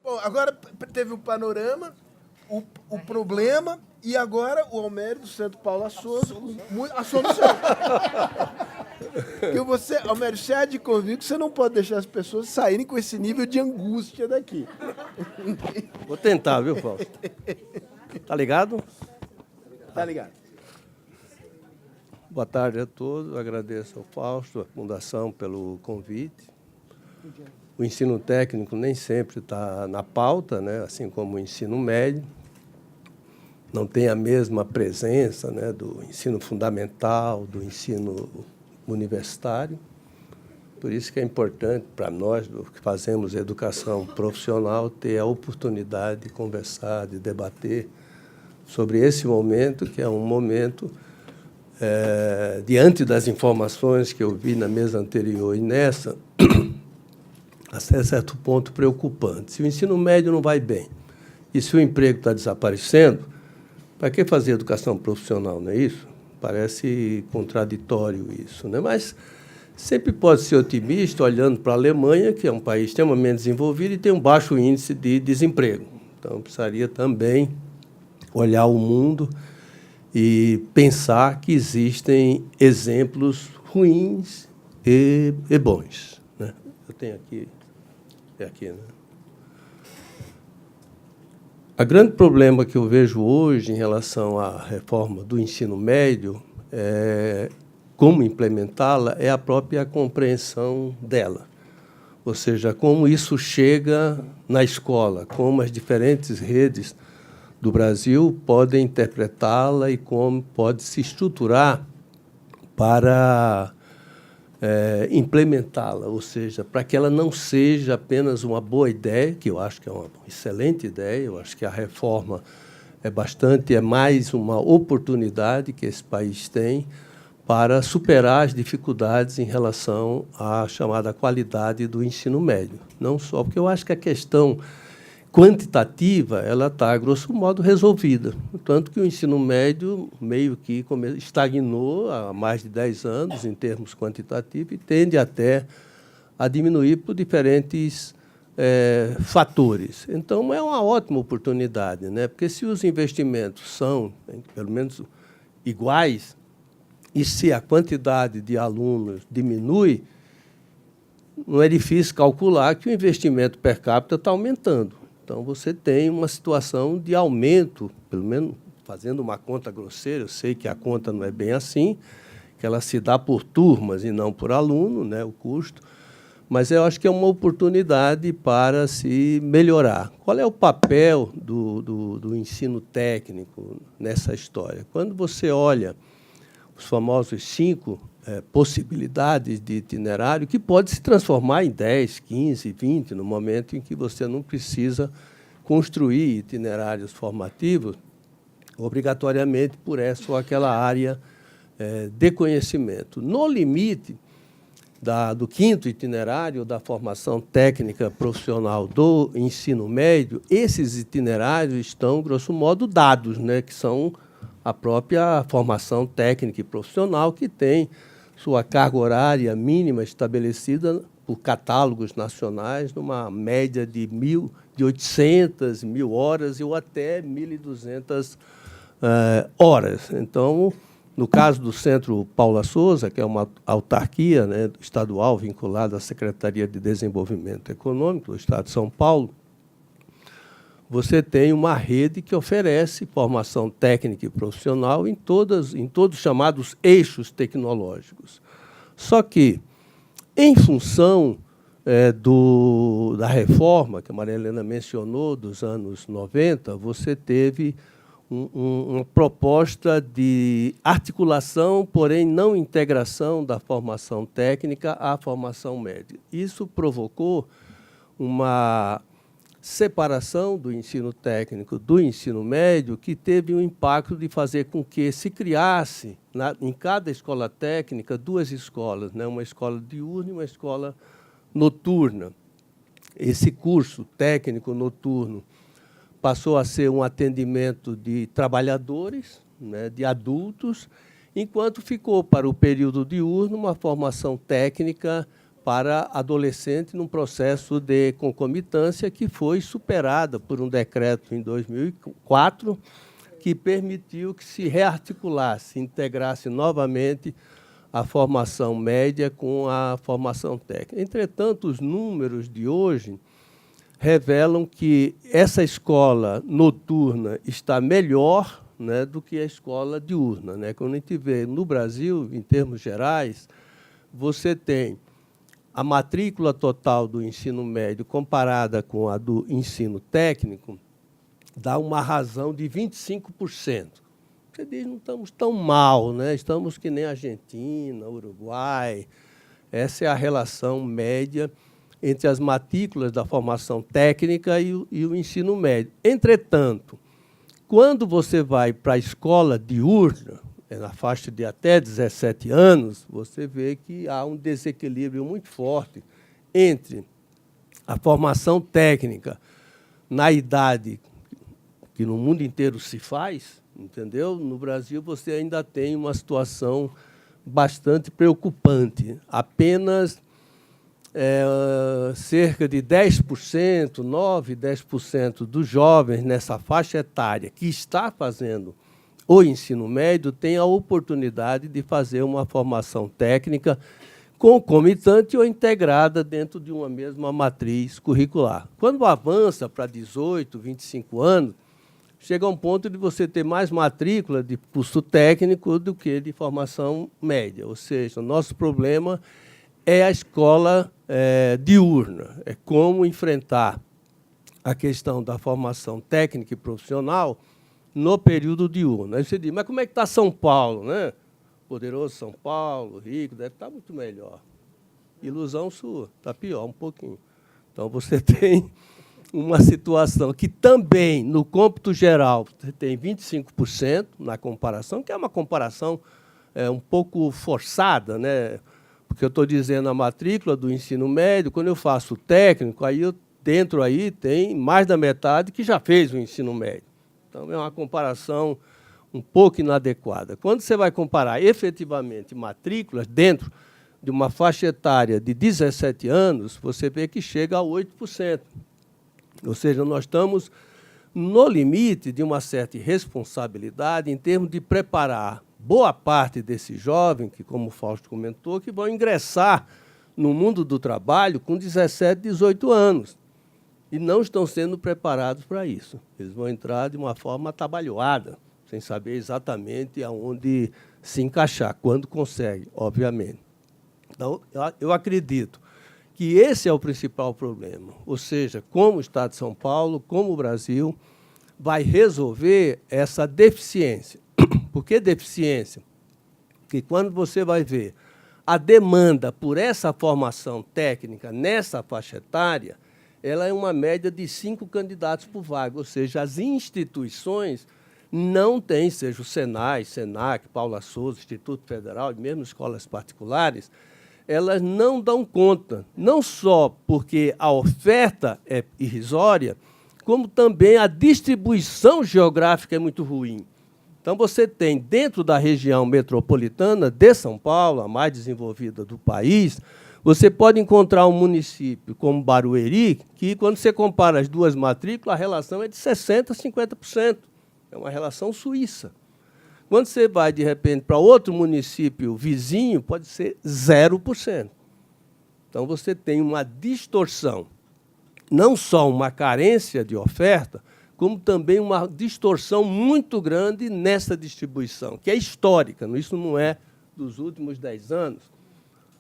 Bom, agora teve o panorama, o problema, e agora o Almério do Santo Paulo a solução. A solução. Porque você, Almério, você há de convir que você não pode deixar as pessoas saírem com esse nível de angústia daqui. Vou tentar, viu, Fausto? Tá ligado? Tá ligado? Boa tarde a todos. Agradeço ao Fausto, à Fundação, pelo convite. O ensino técnico nem sempre está na pauta, né? Assim como o ensino médio. Não tem a mesma presença, né, do ensino fundamental, do ensino universitário. Por isso que é importante para nós, que fazemos educação profissional, ter a oportunidade de conversar, de debater sobre esse momento, que é um momento, diante das informações que eu vi na mesa anterior e nessa, até certo ponto preocupante. Se o ensino médio não vai bem e se o emprego está desaparecendo, para que fazer educação profissional, não é isso? Parece contraditório isso, né? Mas sempre pode ser otimista olhando para a Alemanha, que é um país extremamente desenvolvido e tem um baixo índice de desemprego. Então, precisaria também olhar o mundo e pensar que existem exemplos ruins e bons, né? Eu tenho aqui, né? O grande problema que eu vejo hoje em relação à reforma do ensino médio, como implementá-la, é a própria compreensão dela. Ou seja, como isso chega na escola, como as diferentes redes do Brasil podem interpretá-la e como pode se estruturar para implementá-la, ou seja, para que ela não seja apenas uma boa ideia, que eu acho que é uma excelente ideia, eu acho que a reforma é mais uma oportunidade que esse país tem para superar as dificuldades em relação à chamada qualidade do ensino médio. Não só, porque eu acho que a questão quantitativa ela está, grosso modo, resolvida. Tanto que o ensino médio meio que estagnou há mais de 10 anos em termos quantitativos e tende até a diminuir por diferentes fatores. Então, é uma ótima oportunidade, né? Porque se os investimentos são, pelo menos, iguais, e se a quantidade de alunos diminui, não é difícil calcular que o investimento per capita está aumentando. Então, você tem uma situação de aumento, pelo menos fazendo uma conta grosseira, eu sei que a conta não é bem assim, que ela se dá por turmas e não por aluno, né, o custo, mas eu acho que é uma oportunidade para se melhorar. Qual é o papel do ensino técnico nessa história? Quando você olha os famosos 5 possibilidades de itinerário, que pode se transformar em 10, 15, 20, no momento em que você não precisa construir itinerários formativos obrigatoriamente por essa ou aquela área de conhecimento. No limite do 5º itinerário da formação técnica profissional do ensino médio, esses itinerários estão, grosso modo, dados, né, que são a própria formação técnica e profissional, que tem sua carga horária mínima estabelecida por catálogos nacionais, numa média de 800, 1.000 horas ou até 1.200 horas. Então, no caso do Centro Paula Souza, que é uma autarquia, né, estadual vinculada à Secretaria de Desenvolvimento Econômico do Estado de São Paulo, você tem uma rede que oferece formação técnica e profissional em todos os chamados eixos tecnológicos. Só que, em função da reforma, que a Maria Helena mencionou, dos anos 90, você teve uma proposta de articulação, porém não integração da formação técnica à formação média. Isso provocou uma separação do ensino técnico do ensino médio, que teve o impacto de fazer com que se criasse, em cada escola técnica, 2 escolas, né? Uma escola diurna e uma escola noturna. Esse curso técnico noturno passou a ser um atendimento de trabalhadores, né, de adultos, enquanto ficou para o período diurno uma formação técnica para adolescente num processo de concomitância que foi superada por um decreto em 2004 que permitiu que se rearticulasse, integrasse novamente a formação média com a formação técnica. Entretanto, os números de hoje revelam que essa escola noturna está melhor, né, do que a escola diurna, né? Quando a gente vê no Brasil, em termos gerais, você tem a matrícula total do ensino médio comparada com a do ensino técnico, dá uma razão de 25%. Você diz, não estamos tão mal, né? Estamos que nem Argentina, Uruguai. Essa é a relação média entre as matrículas da formação técnica e o ensino médio. Entretanto, quando você vai para a escola diurna, na faixa de até 17 anos, você vê que há um desequilíbrio muito forte entre a formação técnica na idade que no mundo inteiro se faz, entendeu? No Brasil, você ainda tem uma situação bastante preocupante. Apenas cerca de 10%, 9%, 10% dos jovens nessa faixa etária que está fazendo o ensino médio tem a oportunidade de fazer uma formação técnica concomitante ou integrada dentro de uma mesma matriz curricular. Quando avança para 18, 25 anos, chega a um ponto de você ter mais matrícula de curso técnico do que de formação média. Ou seja, o nosso problema é a escola diurna, é como enfrentar a questão da formação técnica e profissional no período diurno. Aí você diz, mas como é que está São Paulo, né? Poderoso São Paulo, rico, deve estar muito melhor. Ilusão sua, está pior um pouquinho. Então, você tem uma situação que também, no cômputo geral, você tem 25% na comparação, que é uma comparação um pouco forçada, né? Porque eu estou dizendo a matrícula do ensino médio, quando eu faço o técnico, dentro aí tem mais da metade que já fez o ensino médio. Então, é uma comparação um pouco inadequada. Quando você vai comparar efetivamente matrículas dentro de uma faixa etária de 17 anos, você vê que chega a 8%. Ou seja, nós estamos no limite de uma certa irresponsabilidade em termos de preparar boa parte desses jovens, que, como o Fausto comentou, que vão ingressar no mundo do trabalho com 17, 18 anos. E não estão sendo preparados para isso. Eles vão entrar de uma forma atabalhoada, sem saber exatamente aonde se encaixar, quando consegue, obviamente. Então, eu acredito que esse é o principal problema. Ou seja, como o Estado de São Paulo, como o Brasil, vai resolver essa deficiência. Por que deficiência? Porque quando você vai ver a demanda por essa formação técnica nessa faixa etária, ela é uma média de 5 candidatos por vaga, ou seja, as instituições não têm, seja o Senai, Senac, Paula Souza, Instituto Federal, e mesmo escolas particulares, elas não dão conta, não só porque a oferta é irrisória, como também a distribuição geográfica é muito ruim. Então, você tem, dentro da região metropolitana de São Paulo, a mais desenvolvida do país, você pode encontrar um município como Barueri, que, quando você compara as duas matrículas, a relação é de 60% a 50%. É uma relação suíça. Quando você vai, de repente, para outro município vizinho, pode ser 0%. Então, você tem uma distorção, não só uma carência de oferta, como também uma distorção muito grande nessa distribuição, que é histórica, isso não é dos últimos 10 anos.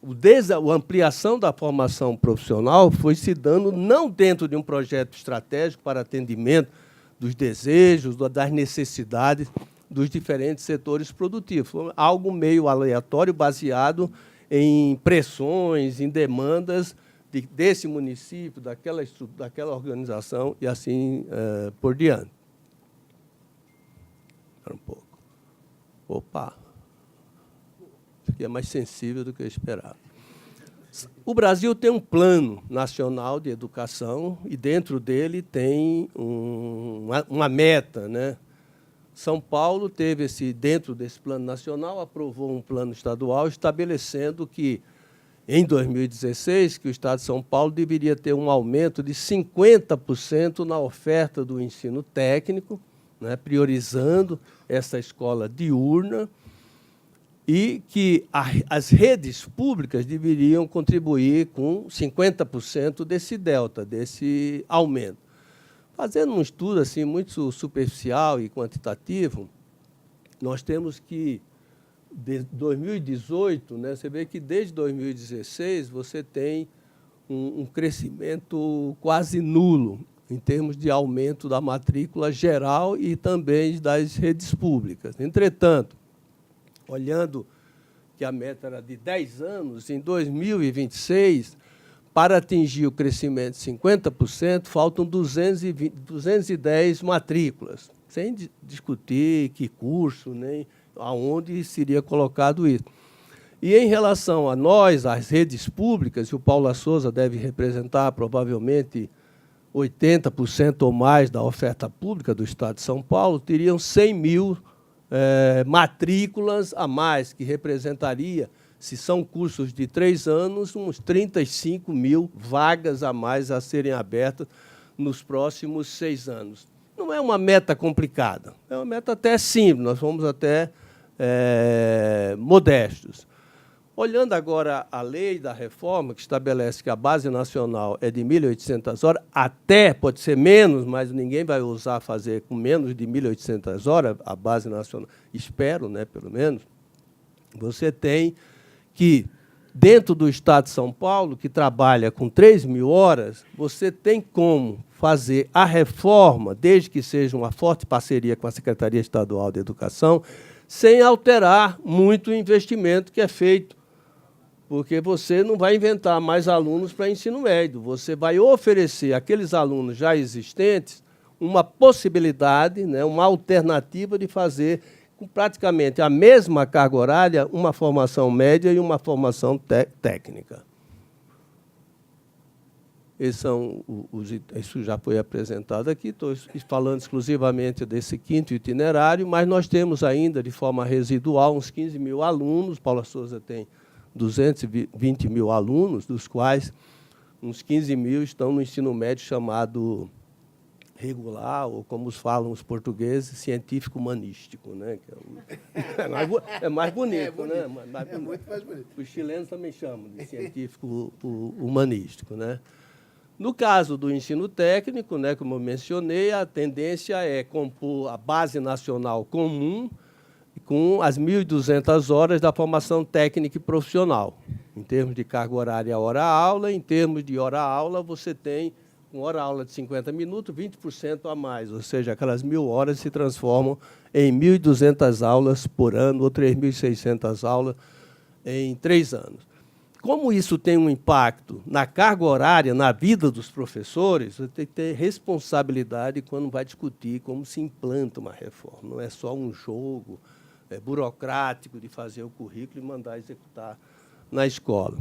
A ampliação da formação profissional foi se dando não dentro de um projeto estratégico para atendimento dos desejos, das necessidades dos diferentes setores produtivos. Foi algo meio aleatório, baseado em pressões, em demandas desse município, daquela organização e assim por diante. Espera um pouco. Opa! Isso aqui é mais sensível do que eu esperava. O Brasil tem um plano nacional de educação e dentro dele tem uma meta, né? São Paulo dentro desse plano nacional, aprovou um plano estadual estabelecendo que em 2016, que o Estado de São Paulo deveria ter um aumento de 50% na oferta do ensino técnico, né, priorizando essa escola diurna, e que as redes públicas deveriam contribuir com 50% desse delta, desse aumento. Fazendo um estudo assim, muito superficial e quantitativo, nós temos que, de 2018, né, você vê que desde 2016 você tem um crescimento quase nulo em termos de aumento da matrícula geral e também das redes públicas. Entretanto, olhando que a meta era de 10 anos, em 2026, para atingir o crescimento de 50%, faltam 210 matrículas, sem discutir que curso, nem aonde seria colocado isso. E, em relação a nós, as redes públicas, e o Paula Souza deve representar provavelmente 80% ou mais da oferta pública do Estado de São Paulo, teriam 100 mil matrículas a mais, que representaria, se são cursos de 3 anos, uns 35 mil vagas a mais a serem abertas nos próximos 6 anos. Não é uma meta complicada, é uma meta até simples, nós fomos até modestos. Olhando agora a lei da reforma, que estabelece que a base nacional é de 1.800 horas, até pode ser menos, mas ninguém vai ousar fazer com menos de 1.800 horas, a base nacional, espero, né, pelo menos, você tem que, dentro do Estado de São Paulo, que trabalha com 3.000 horas, você tem como fazer a reforma, desde que seja uma forte parceria com a Secretaria Estadual de Educação, sem alterar muito o investimento que é feito, porque você não vai inventar mais alunos para ensino médio, você vai oferecer àqueles alunos já existentes uma possibilidade, né, uma alternativa de fazer com praticamente a mesma carga horária uma formação média e uma formação técnica. Isso já foi apresentado aqui, estou falando exclusivamente desse 5º itinerário, mas nós temos ainda, de forma residual, uns 15 mil alunos. Paula Souza tem 220 mil alunos, dos quais uns 15 mil estão no ensino médio chamado regular, ou como falam os portugueses, científico-humanístico, né? Que é mais bonito, né? É muito mais bonito. Os chilenos também chamam de científico-humanístico, né? No caso do ensino técnico, né, como eu mencionei, a tendência é compor a base nacional comum com as 1.200 horas da formação técnica e profissional. Em termos de carga horária, hora-aula, em termos de hora-aula, você tem, com hora-aula de 50 minutos, 20% a mais, ou seja, aquelas 1.000 horas se transformam em 1.200 aulas por ano, ou 3.600 aulas em 3 anos. Como isso tem um impacto na carga horária, na vida dos professores, você tem que ter responsabilidade quando vai discutir como se implanta uma reforma. Não é só um jogo burocrático de fazer o currículo e mandar executar na escola.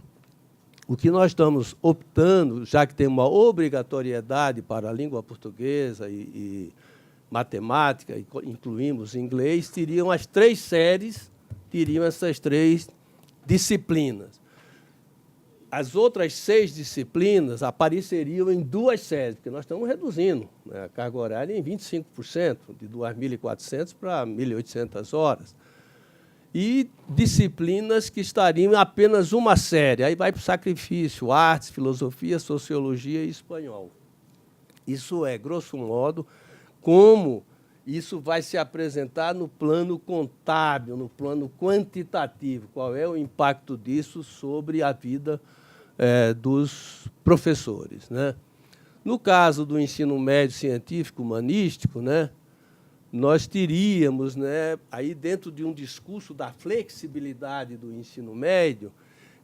O que nós estamos optando, já que tem uma obrigatoriedade para a língua portuguesa e matemática, e incluímos inglês, teriam as 3 séries, teriam essas 3 disciplinas. As outras 6 disciplinas apareceriam em 2 séries, porque nós estamos reduzindo, né, a carga horária em 25%, de 2.400 para 1.800 horas. E disciplinas que estariam em apenas uma série. Aí vai para o sacrifício, artes, filosofia, sociologia e espanhol. Isso é, grosso modo, como isso vai se apresentar no plano contábil, no plano quantitativo. Qual é o impacto disso sobre a vida dos professores, né? No caso do ensino médio científico humanístico, né, nós teríamos, né, aí dentro de um discurso da flexibilidade do ensino médio,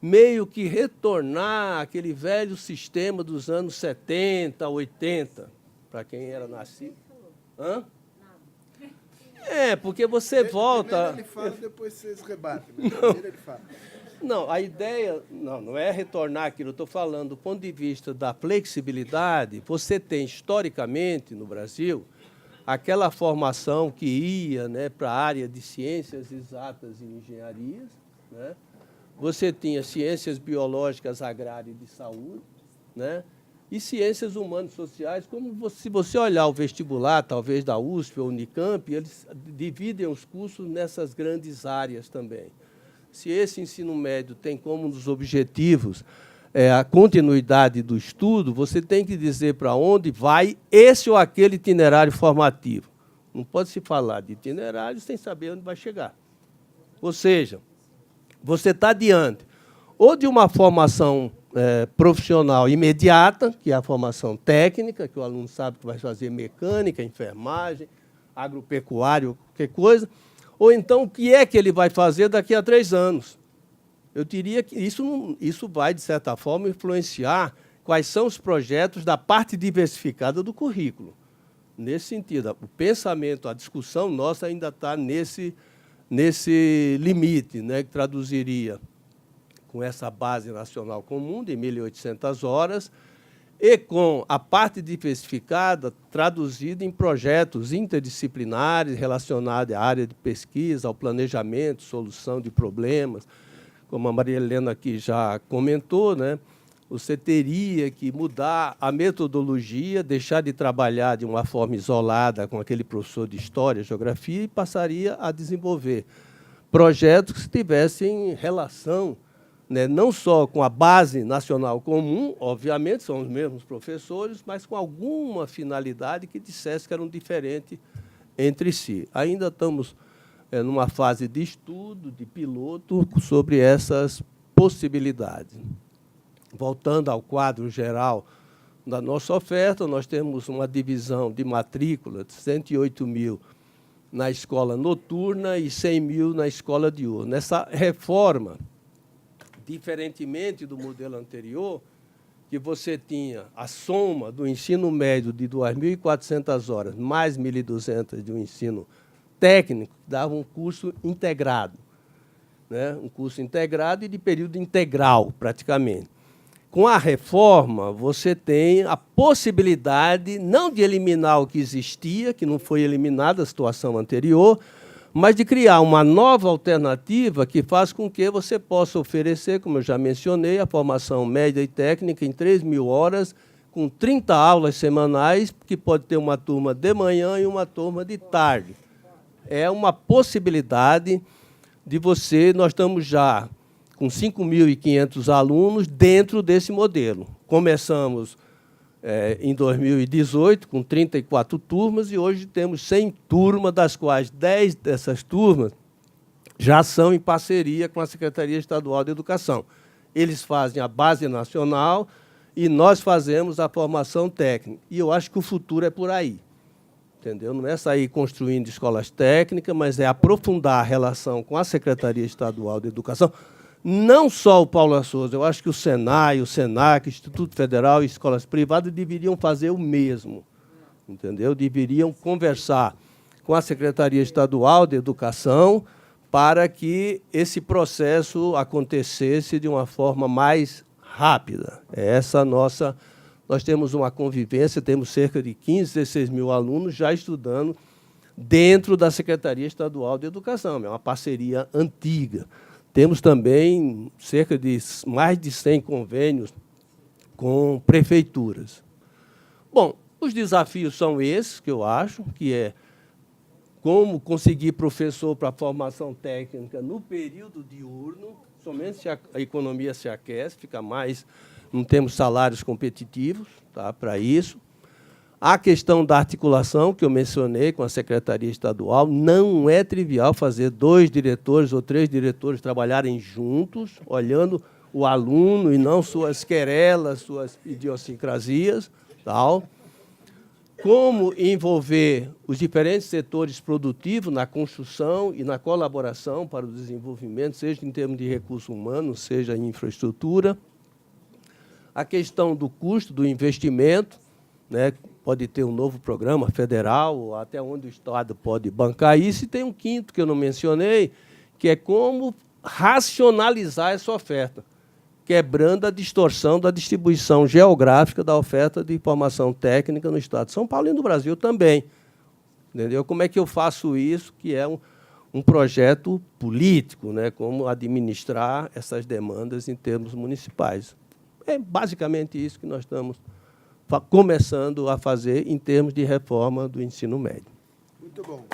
meio que retornar àquele velho sistema dos anos 70, 80, para quem era nascido. Hã? Porque você volta... Primeiro ele fala, depois vocês rebatem. Primeiro ele fala. Não, a ideia não é retornar aquilo. Eu estou falando do ponto de vista da flexibilidade. Você tem, historicamente, no Brasil, aquela formação que ia, né, para a área de ciências exatas e engenharias, né, você tinha ciências biológicas, agrárias e de saúde, né? E ciências humanas e sociais, como se você olhar o vestibular, talvez da USP ou Unicamp, eles dividem os cursos nessas grandes áreas também. Se esse ensino médio tem como um dos objetivos a continuidade do estudo, você tem que dizer para onde vai esse ou aquele itinerário formativo. Não pode se falar de itinerário sem saber onde vai chegar. Ou seja, você está diante ou de uma formação profissional imediata, que é a formação técnica, que o aluno sabe que vai fazer mecânica, enfermagem, agropecuário, qualquer coisa, ou então o que é que ele vai fazer daqui a 3 anos. Eu diria que isso vai, de certa forma, influenciar quais são os projetos da parte diversificada do currículo. Nesse sentido, o pensamento, a discussão nossa ainda está nesse limite, né, que traduziria com essa base nacional comum de 1.800 horas e com a parte diversificada traduzida em projetos interdisciplinares relacionados à área de pesquisa, ao planejamento, solução de problemas. Como a Maria Helena aqui já comentou, né, você teria que mudar a metodologia, deixar de trabalhar de uma forma isolada com aquele professor de História, Geografia, e passaria a desenvolver projetos que tivessem relação, né, não só com a base nacional comum, obviamente, são os mesmos professores, mas com alguma finalidade que dissesse que eram diferentes entre si. Ainda estamos numa fase de estudo, de piloto, sobre essas possibilidades. Voltando ao quadro geral da nossa oferta, nós temos uma divisão de matrícula de 108.000 na escola noturna e 100.000 na escola diurna. Essa reforma, diferentemente do modelo anterior, que você tinha a soma do ensino médio de 2.400 horas, mais 1.200 de um ensino técnico, dava um curso integrado, né? Um curso integrado e de período integral, praticamente. Com a reforma, você tem a possibilidade, não de eliminar o que existia, que não foi eliminada a situação anterior, mas de criar uma nova alternativa que faz com que você possa oferecer, como eu já mencionei, a formação média e técnica em 3.000 horas, com 30 aulas semanais, que pode ter uma turma de manhã e uma turma de tarde. É uma possibilidade de você... Nós estamos já com 5.500 alunos dentro desse modelo. Começamos em 2018 com 34 turmas e hoje temos 100 turmas, das quais 10 dessas turmas já são em parceria com a Secretaria Estadual de Educação. Eles fazem a base nacional e nós fazemos a formação técnica. E eu acho que o futuro é por aí. Entendeu? Não é sair construindo escolas técnicas, mas é aprofundar a relação com a Secretaria Estadual de Educação. Não só o Paula Souza, eu acho que o Senai, o Senac, o Instituto Federal e escolas privadas deveriam fazer o mesmo, entendeu? Deveriam conversar com a Secretaria Estadual de Educação para que esse processo acontecesse de uma forma mais rápida. Essa nossa... Nós temos uma convivência, temos cerca de 15, 16 mil alunos já estudando dentro da Secretaria Estadual de Educação. É uma parceria antiga. Temos também cerca de mais de 100 convênios com prefeituras. Bom, os desafios são esses, que eu acho, que é como conseguir professor para a formação técnica no período diurno, somente se a economia se aquece, fica mais... Não temos salários competitivos, tá, para isso. A questão da articulação, que eu mencionei com a Secretaria Estadual, não é trivial fazer 2 diretores ou 3 diretores trabalharem juntos, olhando o aluno e não suas querelas, suas idiosincrasias, tal. Como envolver os diferentes setores produtivos na construção e na colaboração para o desenvolvimento, seja em termos de recursos humanos, seja em infraestrutura. A questão do custo do investimento, né, pode ter um novo programa federal, até onde o Estado pode bancar isso. E tem um quinto que eu não mencionei, que é como racionalizar essa oferta, quebrando a distorção da distribuição geográfica da oferta de formação técnica no Estado de São Paulo e no Brasil também. Entendeu? Como é que eu faço isso, que é um projeto político, né, como administrar essas demandas em termos municipais. É basicamente isso que nós estamos começando a fazer em termos de reforma do ensino médio. Muito bom.